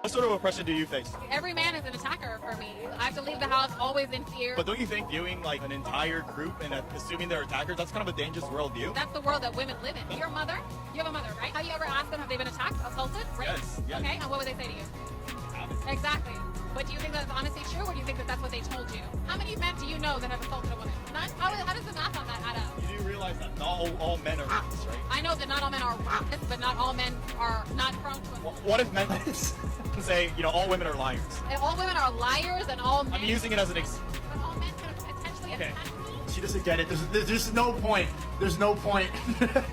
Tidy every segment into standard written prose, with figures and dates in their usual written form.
What sort of oppression do you face? Every man is an attacker for me. I have to leave the house always in fear. But don't you think viewing like an entire group and assuming they're attackers, that's kind of a dangerous worldview? That's the world that women live in. Your mother, you have a mother, right? Have you ever asked them, have they been attacked, assaulted, raped? Yes. Okay, and what would they say to you? Exactly. But do you think that's honestly true, or do you think that that's what they told you? How many men do you know that have assaulted a woman? None? How does the math on that add up? You do realize that not all men are rapists, right? I know that not all men are rapists, but not all men are not prone to it. What if men say, all women are liars? And all women are liars, and all men... I'm using it as an example. But all men could potentially attack me? She doesn't get it. There's no point. There's no point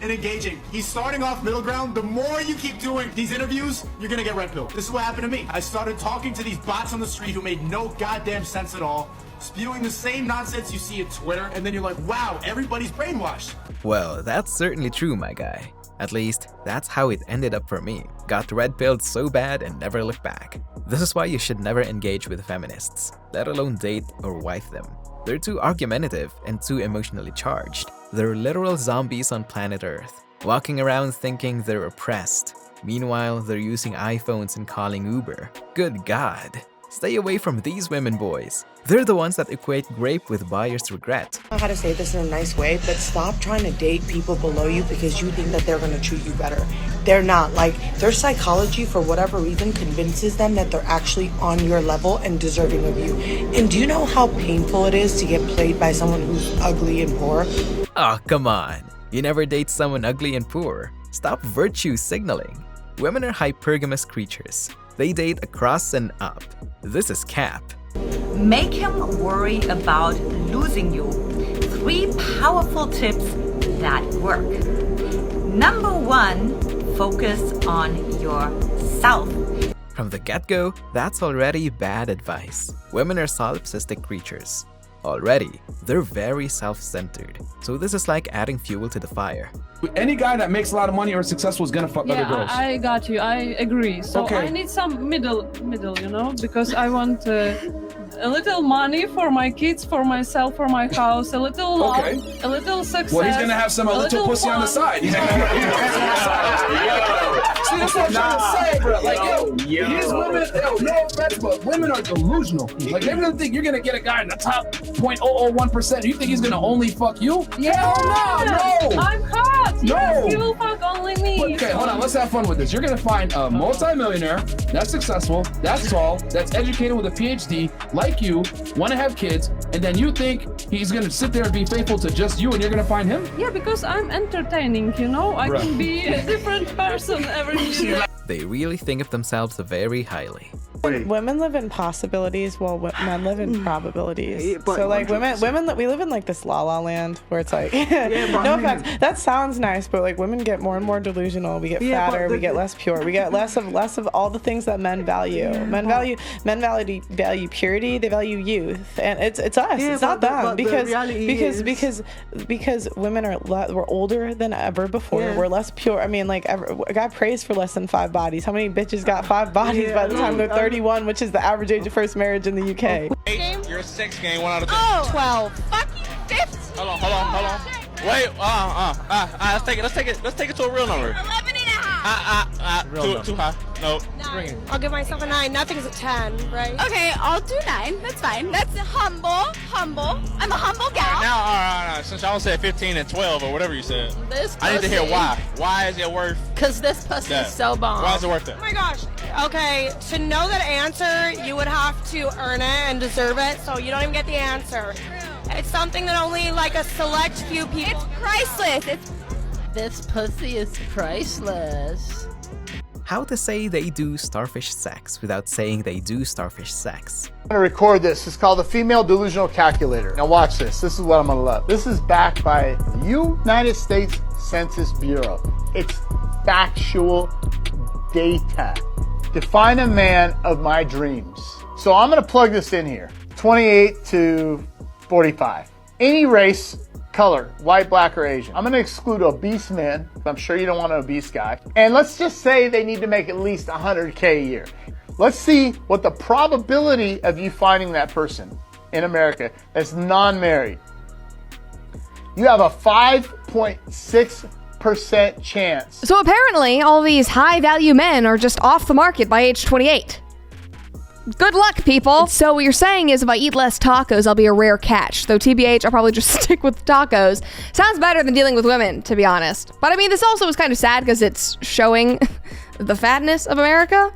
in engaging. He's starting off middle ground. The more you keep doing these interviews, you're gonna get red pilled. This is what happened to me. I started talking to these bots on the street who made no goddamn sense at all, spewing the same nonsense you see at Twitter, and then you're like, wow, everybody's brainwashed. Well, that's certainly true, my guy. At least, that's how it ended up for me. Got red-pilled so bad and never looked back. This is why you should never engage with feminists, let alone date or wife them. They're too argumentative and too emotionally charged. They're literal zombies on planet Earth, walking around thinking they're oppressed. Meanwhile, they're using iPhones and calling Uber. Good God. Stay away from these women, boys. They're the ones that equate grape with buyer's regret. I don't know how to say this in a nice way, but stop trying to date people below you because you think that they're going to treat you better. They're not. Like, their psychology, for whatever reason, convinces them that they're actually on your level and deserving of you. And do you know how painful it is to get played by someone who's ugly and poor? Oh, come on. You never date someone ugly and poor. Stop virtue signaling. Women are hypergamous creatures. They date across and up. This is cap. Make him worry about losing you. 3 powerful tips that work. Number 1, focus on yourself. From the get-go, that's already bad advice. Women are solipsistic creatures. Already, they're very self-centered. So this is like adding fuel to the fire. Any guy that makes a lot of money or is successful is gonna fuck other girls. I got you. I agree. So okay. I need some middle, because I want a little money for my kids, for myself, for my house, a little love, a little success. Well, he's gonna have a little pussy on the side. He's gonna See, that's what I'm trying to say, bro. Like, these women, no offense, but women are delusional. Like, they really think you're gonna get a guy in the top 0.001%. You think he's gonna only fuck you? Yeah. Hell no. I'm hot. No. Yes, he will fuck only me. Okay, hold on. Let's have fun with this. You're gonna find a multi-millionaire that's successful, that's tall, that's educated with a PhD, like you, want to have kids, and then you think he's gonna sit there and be faithful to just you, and you're gonna find him? Yeah, because I'm entertaining. I can be a different person every minute. They really think of themselves very highly. Women live in possibilities while men live in probabilities. So like women, we live in like this la la land where it's like, no offense, that sounds nice, but like women get more and more delusional. We get fatter, we get less pure, we get less of all the things that men value. Men value purity, they value youth, and it's us. It's not them because women are we're older than ever before. We're less pure. I mean, like a guy prays for less than 5 bodies. How many bitches got 5 bodies by the time they're 31, which is the average age of first marriage in the UK? You're a 6 game, 1 out of 10. Oh, 12. Fucking 15. Hold on. Wait, let's take it to a real number. 11 and a half. Too high. No. I'll give myself a 9. Nothing's a 10, right? Okay, I'll do 9. That's fine. That's humble. I'm a humble gal. Now, all right. Since y'all said 15 and 12 or whatever you said, This I need to hear pussy- why. Why is it worth Cause this pussy that? is so bomb. Why is it worth it? Oh my gosh. Okay, to know that answer, you would have to earn it and deserve it, so you don't even get the answer. It's something that only like a select few people. It's priceless. This pussy is priceless. How to say they do starfish sex without saying they do starfish sex. I'm gonna record this. It's called the Female Delusional Calculator. Now watch this. This is what I'm gonna love. This is backed by the United States Census Bureau. It's factual data. Define a man of my dreams. So I'm gonna plug this in here. 28 to 45. Any race, color, white, black, or Asian. I'm going to exclude obese men. I'm sure you don't want an obese guy. And let's just say they need to make at least 100K a year. Let's see what the probability of you finding that person in America that's non-married. You have a 5.6% chance. So apparently all these high value men are just off the market by age 28. Good luck, people. So what you're saying is if I eat less tacos, I'll be a rare catch. Though TBH, I'll probably just stick with tacos. Sounds better than dealing with women, to be honest. But I mean, this also is kind of sad because it's showing the fatness of America.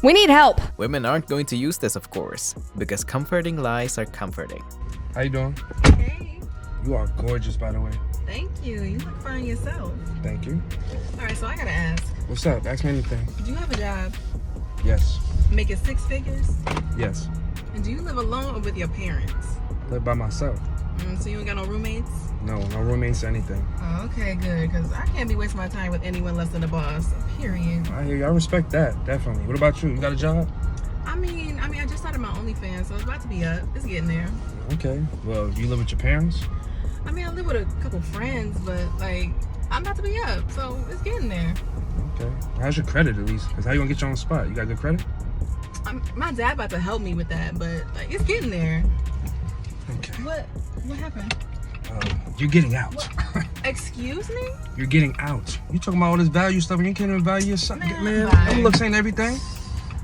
We need help. Women aren't going to use this, of course, because comforting lies are comforting. How you doing? Hey. You are gorgeous, by the way. Thank you. You look fine yourself. Thank you. All right, so I gotta ask. What's up? Ask me anything. Do you have a job? Yes. Making 6 figures? Yes. And do you live alone or with your parents? Live by myself. So you ain't got no roommates? No roommates or anything. Oh, okay, good. Because I can't be wasting my time with anyone less than the boss. Period. I hear you. I respect that, definitely. What about you? You got a job? I mean, I just started my OnlyFans, so it's about to be up. It's getting there. Okay. Well, do you live with your parents? I mean, I live with a couple friends, but like, I'm about to be up, so it's getting there. Okay. How's your credit at least? Because how you gonna get you on the spot? You got good credit? My dad about to help me with that, but like, it's getting there. Okay. What happened? You're getting out. What? Excuse me? You're getting out. You talking about all this value stuff and you can't even value yourself. Man, bye. looks ain't everything.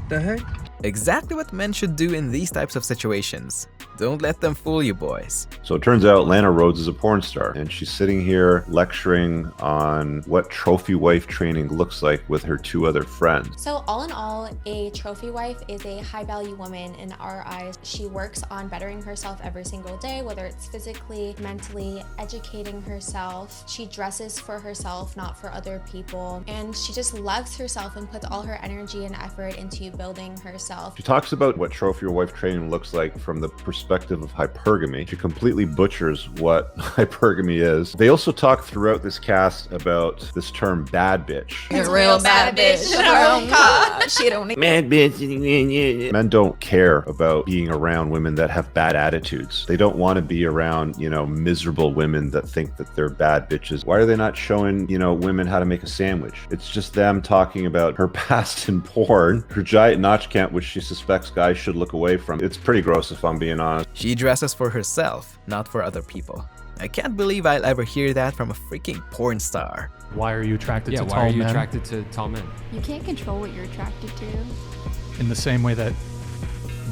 The heck? Exactly what men should do in these types of situations. Don't let them fool you, boys. So it turns out Lana Rhoades is a porn star, and she's sitting here lecturing on what trophy wife training looks like with her 2 other friends. So all in all, a trophy wife is a high-value woman in our eyes. She works on bettering herself every single day, whether it's physically, mentally, educating herself. She dresses for herself, not for other people. And she just loves herself and puts all her energy and effort into building herself. She talks about what trophy wife training looks like from the perspective of hypergamy. She completely butchers what hypergamy is. They also talk throughout this cast about this term bad bitch. It's a real bad bitch. Oh gosh, she don't need Mad bitch. Men don't care about being around women that have bad attitudes. They don't want to be around, miserable women that think that they're bad bitches. Why are they not showing, women how to make a sandwich? It's just them talking about her past in porn, her giant notch count, which she suspects guys should look away from. It's pretty gross if I'm being honest. She dresses for herself, not for other people. I can't believe I'll ever hear that from a freaking porn star. Why are you attracted to tall men? Why are you attracted to tall men? You can't control what you're attracted to. In the same way that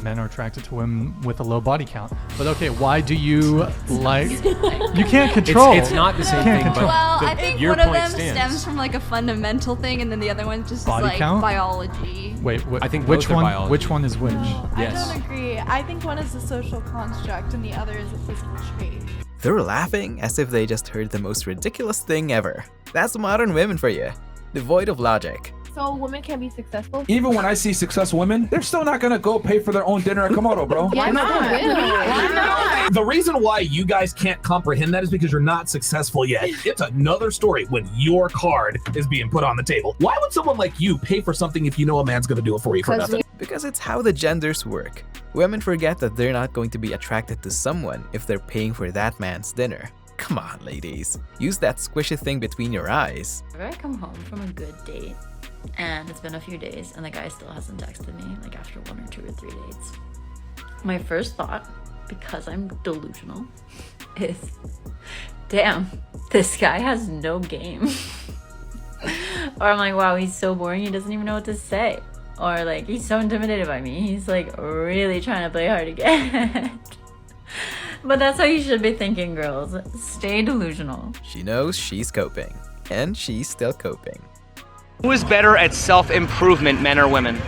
men are attracted to women with a low body count. But okay, why do you like... You can't control. It's not the same thing, but well, I think one of them stems from like a fundamental thing, and then the other one just body is like count? Biology. Wait, I think which both are one? biology. Which one is which? No, Yes. I don't agree. I think one is a social construct and the other is a physical trait. They're laughing as if they just heard the most ridiculous thing ever. That's modern women for you. Devoid of logic. So women can be successful? Even when I see successful women, they're still not gonna go pay for their own dinner at Komodo, bro. Why not? Why not? The reason why you guys can't comprehend that is because you're not successful yet. It's another story when your card is being put on the table. Why would someone like you pay for something if you know a man's gonna do it for you for nothing? Because it's how the genders work. Women forget that they're not going to be attracted to someone if they're paying for that man's dinner. Come on, ladies. Use that squishy thing between your eyes. If I come home from a good date and it's been a few days and the guy still hasn't texted me, like after 1 or 2 or 3 dates, my first thought, because I'm delusional, is, damn, this guy has no game. Or I'm like, wow, he's so boring, he doesn't even know what to say. Or like, he's so intimidated by me, he's like really trying to play hard to get. But that's how you should be thinking, girls. Stay delusional. She knows she's coping, and she's still coping. Who is better at self-improvement, men or women?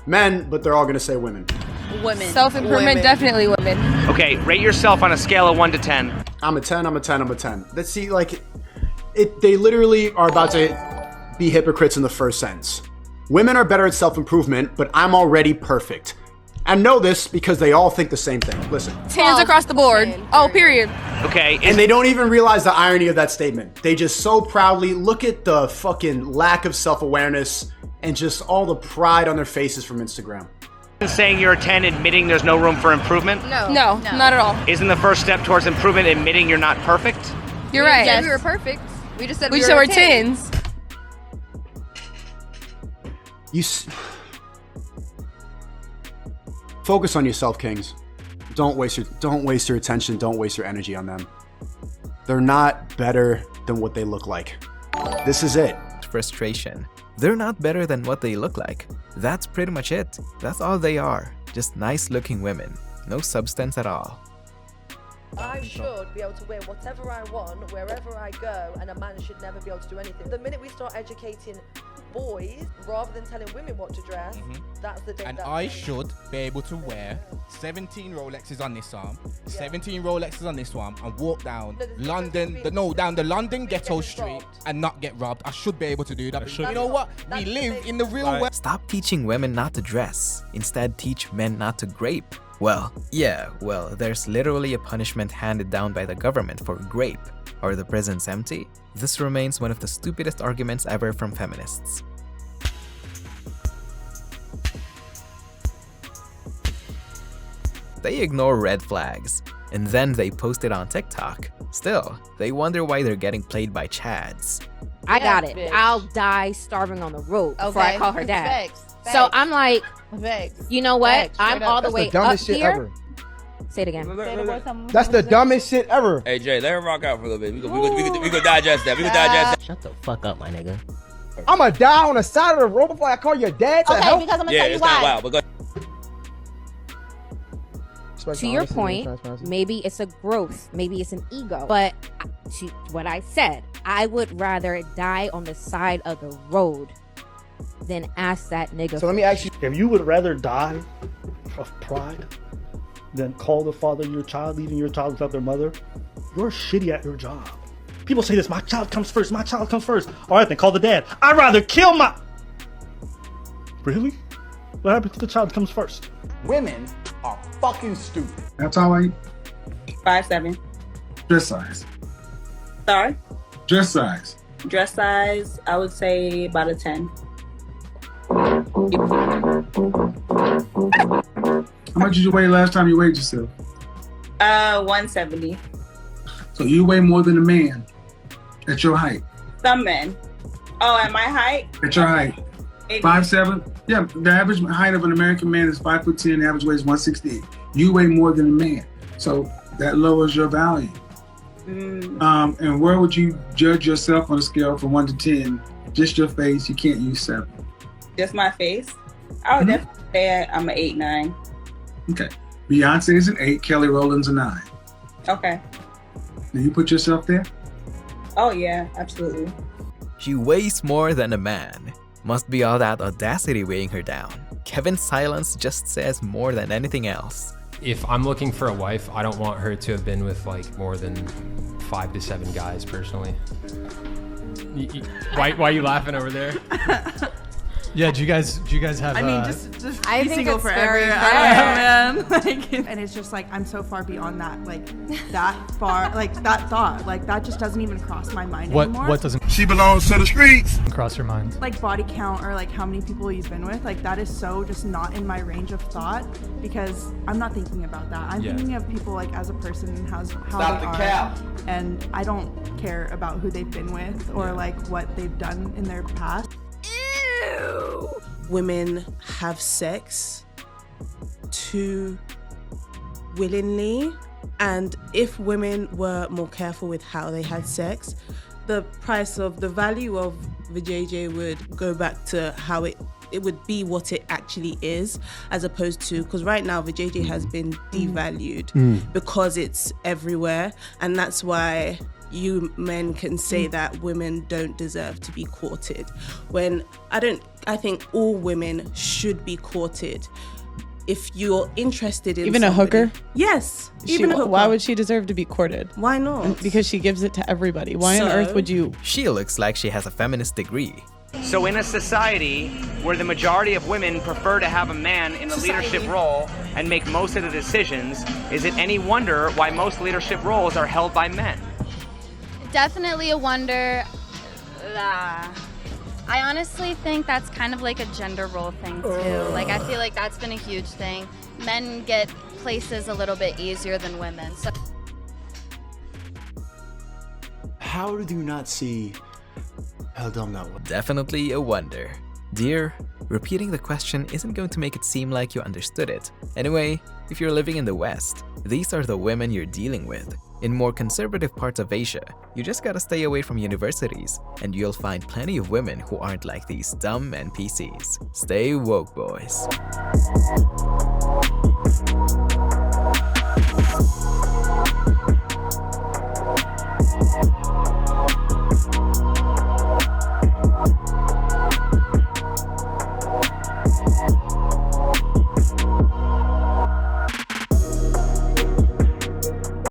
Men, but they're all gonna say women. Women. Self-improvement, definitely women. Okay, rate yourself on a scale of 1 to 10. I'm a 10, I'm a 10, I'm a 10. Let's see, they literally are about to be hypocrites in the first sentence. Women are better at self-improvement, but I'm already perfect. I know this because they all think the same thing. Listen. Hands across the board. Oh, period. Okay. And they don't even realize the irony of that statement. They just so proudly look at the fucking lack of self-awareness and just all the pride on their faces from Instagram. Saying you're a 10, admitting there's no room for improvement? No, not at all. Isn't the first step towards improvement admitting you're not perfect? You're right. Yes. We were perfect. We just said we were were 10s. Focus on yourself, kings. Don't waste your attention, don't waste your energy on them. They're not better than what they look like. This is it. Frustration. They're not better than what they look like. That's pretty much it. That's all they are. Just nice looking women. No substance at all. I should be able to wear whatever I want, wherever I go, and a man should never be able to do anything. The minute we start educating boys, rather than telling women what to dress, that's the day. And I should be able to wear 17 Rolexes on this arm, 17 Rolexes on this one, and walk down down the London ghetto street and not get robbed. I should be able to do that. But you know what? We live in the real world. Stop teaching women not to dress. Instead, teach men not to grape. Well, there's literally a punishment handed down by the government for grape. Are the prisons empty? This remains one of the stupidest arguments ever from feminists. They ignore red flags, and then they post it on TikTok. Still, they wonder why they're getting played by chads. I got it. Bitch. I'll die starving on the road before I call her dad. Facts. So I'm like, you know what? Facts. I'm all the way up here. Say it again. That's the dumbest shit ever. Hey Jay, let her rock out for a little bit. We go digest that. We go digest that. Shut the fuck up, my nigga. I'ma die on the side of the road before I call your dad to help. Because I'm gonna tell you why. Not wild, but go. To your point, maybe it's a growth, maybe it's an ego. But to what I said, I would rather die on the side of the road than ask that nigga. So let me ask you, if you would rather die of pride than call the father of your child, leaving your child without their mother, you're shitty at your job. People say this, my child comes first, my child comes first. All right, then call the dad. I'd rather kill my... Really? What happens if the child comes first? Women are fucking stupid. How tall are you? 5'7". Dress size. Sorry? Dress size. Dress size, I would say about a 10. How much did you weigh last time you weighed yourself? 170. So you weigh more than a man at your height. Some men. Oh, at my height? At your height. 5'7"? Yeah, the average height of an American man is 5'10", the average weight is 168. You weigh more than a man, so that lowers your value. And where would you judge yourself on a scale from 1 to 10? Just your face, you can't use 7. Just my face? I would definitely say I'm an 8, 9. Okay. Beyonce is an 8, Kelly Rowland's a 9. Okay. Do you put yourself there? Oh yeah, absolutely. She weighs more than a man. Must be all that audacity weighing her down. Kevin's silence just says more than anything else. If I'm looking for a wife, I don't want her to have been with like more than 5 to 7 guys personally. Why are you laughing over there? Yeah, do you guys have? I mean, just I be think single it's forever. very I don't know, man. Like, and it's just like I'm so far beyond that, like that far, like that thought, like that just doesn't even cross my mind anymore. What doesn't? She belongs to the streets. Cross your mind. Like body count or like how many people he's been with, like that is so just not in my range of thought because I'm not thinking about that. I'm thinking of people like as a person and how Stop they the are, cap. and I don't care about who they've been with or like what they've done in their past. Women have sex too willingly, and if women were more careful with how they had sex, the value of vajayjay would go back to how it would be what it actually is, as opposed to, because right now vajayjay has been devalued because it's everywhere, and that's why you men can say that women don't deserve to be courted, when I think all women should be courted. If you're interested in even somebody, a hooker, yes, even a hooker. Why would she deserve to be courted? Why not? Because she gives it to everybody. Why on earth would you? She looks like she has a feminist degree. So in a society where the majority of women prefer to have a man in the leadership role and make most of the decisions, is it any wonder why most leadership roles are held by men? Definitely a wonder. I honestly think that's kind of like a gender role thing too. Like I feel like that's been a huge thing. Men get places a little bit easier than women. So How do you not see how dumb that was? Definitely a wonder. Dear, repeating the question isn't going to make it seem like you understood it. Anyway, if you're living in the West, these are the women you're dealing with. In more conservative parts of Asia, you just gotta stay away from universities, and you'll find plenty of women who aren't like these dumb NPCs. Stay woke, boys.